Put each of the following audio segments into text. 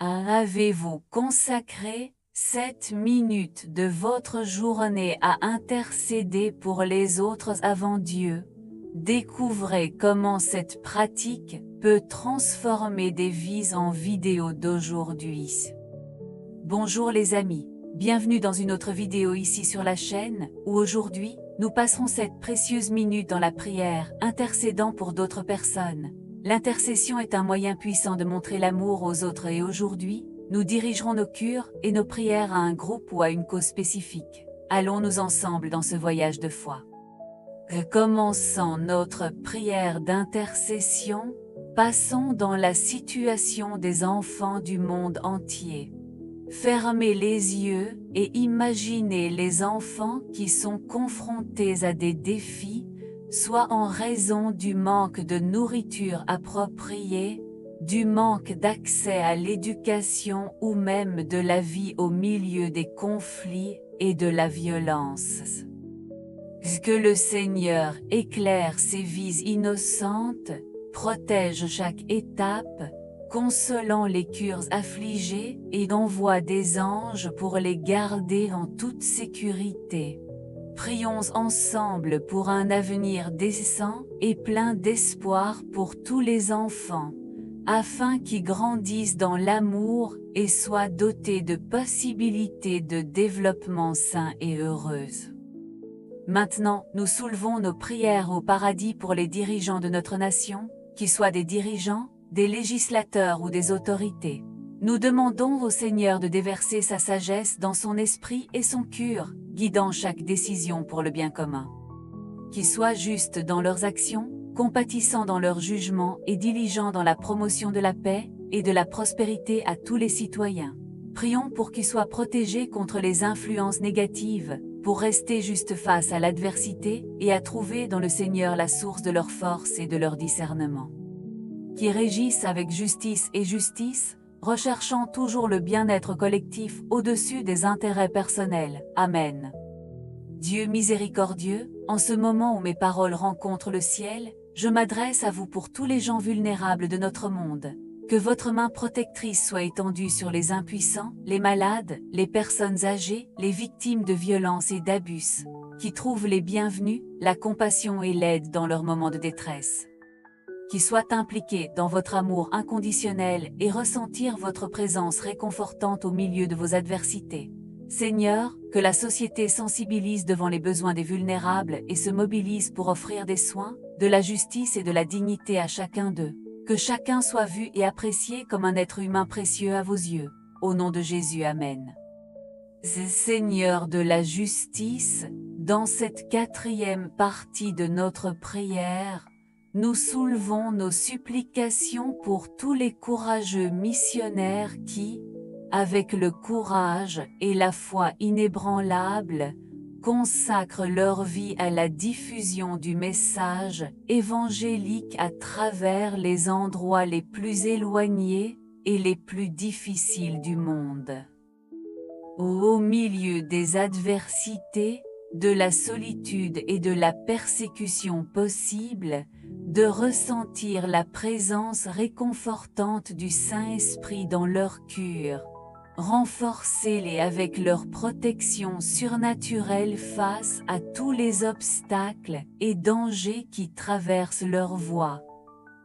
Avez-vous consacré 7 minutes de votre journée à intercéder pour les autres avant Dieu? Découvrez comment cette pratique peut transformer des vies en vidéo d'aujourd'hui. Bonjour les amis, bienvenue dans une autre vidéo ici sur la chaîne, où aujourd'hui, nous passerons cette précieuse minute dans la prière, intercédant pour d'autres personnes. L'intercession est un moyen puissant de montrer l'amour aux autres et aujourd'hui, nous dirigerons nos cures et nos prières à un groupe ou à une cause spécifique. Allons-nous ensemble dans ce voyage de foi. Commençons notre prière d'intercession, passons dans la situation des enfants du monde entier. Fermez les yeux et imaginez les enfants qui sont confrontés à des défis, soit en raison du manque de nourriture appropriée, du manque d'accès à l'éducation ou même de la vie au milieu des conflits et de la violence. Que le Seigneur éclaire ces vies innocentes, protège chaque étape, consolant les cœurs affligés et envoie des anges pour les garder en toute sécurité. Prions ensemble pour un avenir décent et plein d'espoir pour tous les enfants, afin qu'ils grandissent dans l'amour et soient dotés de possibilités de développement sain et heureuses. Maintenant, nous soulevons nos prières au paradis pour les dirigeants de notre nation, qu'ils soient des dirigeants, des législateurs ou des autorités. Nous demandons au Seigneur de déverser sa sagesse dans son esprit et son cœur, guidant chaque décision pour le bien commun. Qu'ils soient justes dans leurs actions, compatissants dans leurs jugements et diligents dans la promotion de la paix et de la prospérité à tous les citoyens. Prions pour qu'ils soient protégés contre les influences négatives, pour rester juste face à l'adversité et à trouver dans le Seigneur la source de leur force et de leur discernement. Qui régissent avec justice et justice, recherchant toujours le bien-être collectif au-dessus des intérêts personnels. Amen. Dieu miséricordieux, en ce moment où mes paroles rencontrent le ciel, je m'adresse à vous pour tous les gens vulnérables de notre monde. Que votre main protectrice soit étendue sur les impuissants, les malades, les personnes âgées, les victimes de violences et d'abus, qui trouvent les bienvenus, la compassion et l'aide dans leurs moments de détresse. Qui soient impliqués dans votre amour inconditionnel et ressentir votre présence réconfortante au milieu de vos adversités. Seigneur, que la société sensibilise devant les besoins des vulnérables et se mobilise pour offrir des soins, de la justice et de la dignité à chacun d'eux. Que chacun soit vu et apprécié comme un être humain précieux à vos yeux. Au nom de Jésus, Amen. Seigneur de la justice, dans cette 4e partie de notre prière, nous soulevons nos supplications pour tous les courageux missionnaires qui, avec le courage et la foi inébranlable, consacrent leur vie à la diffusion du message évangélique à travers les endroits les plus éloignés et les plus difficiles du monde. Au milieu des adversités, de la solitude et de la persécution possible, de ressentir la présence réconfortante du Saint-Esprit dans leur cœur. Renforcez-les avec leur protection surnaturelle face à tous les obstacles et dangers qui traversent leur voie.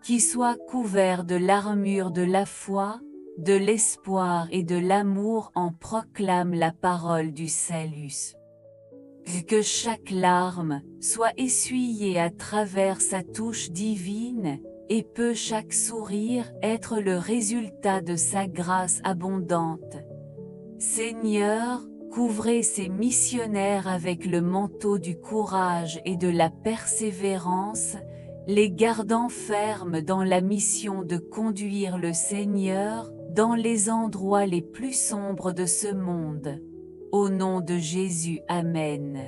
Qu'ils soient couverts de l'armure de la foi, de l'espoir et de l'amour en proclame la parole du salut. Que chaque larme soit essuyée à travers sa touche divine, et peut chaque sourire être le résultat de sa grâce abondante. Seigneur, couvrez ces missionnaires avec le manteau du courage et de la persévérance, les gardant fermes dans la mission de conduire le Seigneur dans les endroits les plus sombres de ce monde. Au nom de Jésus, Amen.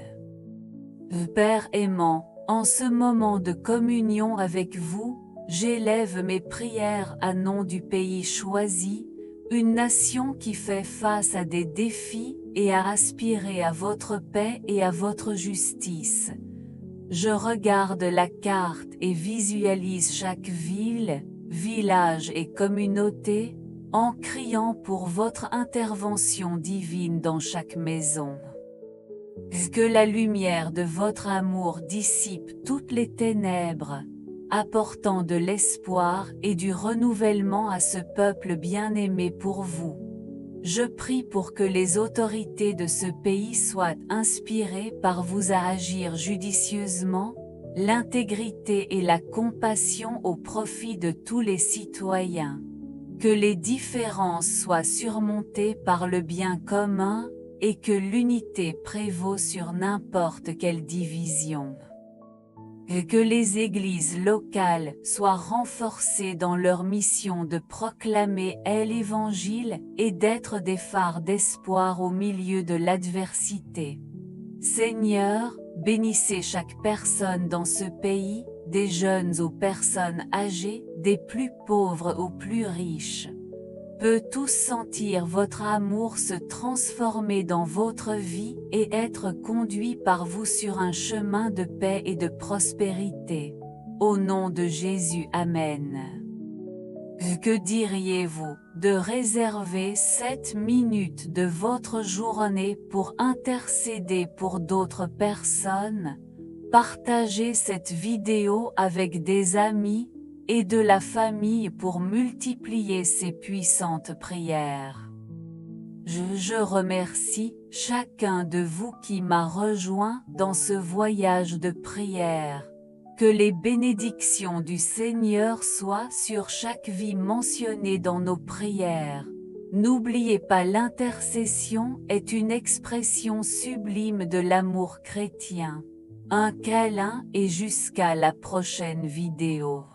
Père aimant, en ce moment de communion avec vous, j'élève mes prières à nom du pays choisi, une nation qui fait face à des défis et à aspirer à votre paix et à votre justice. Je regarde la carte et visualise chaque ville, village et communauté, en criant pour votre intervention divine dans chaque maison. Que la lumière de votre amour dissipe toutes les ténèbres, apportant de l'espoir et du renouvellement à ce peuple bien-aimé pour vous. Je prie pour que les autorités de ce pays soient inspirées par vous à agir judicieusement, l'intégrité et la compassion au profit de tous les citoyens. Que les différences soient surmontées par le bien commun, et que l'unité prévaut sur n'importe quelle division. Et que les églises locales soient renforcées dans leur mission de proclamer l'Évangile et d'être des phares d'espoir au milieu de l'adversité. Seigneur, bénissez chaque personne dans ce pays, des jeunes aux personnes âgées, des plus pauvres aux plus riches. Peut tous sentir votre amour se transformer dans votre vie et être conduit par vous sur un chemin de paix et de prospérité. Au nom de Jésus, Amen. Que diriez-vous de réserver 7 minutes de votre journée pour intercéder pour d'autres personnes? Partagez cette vidéo avec des amis et de la famille pour multiplier ces puissantes prières. Je remercie chacun de vous qui m'a rejoint dans ce voyage de prière. Que les bénédictions du Seigneur soient sur chaque vie mentionnée dans nos prières. N'oubliez pas, l'intercession est une expression sublime de l'amour chrétien. Un câlin et jusqu'à la prochaine vidéo.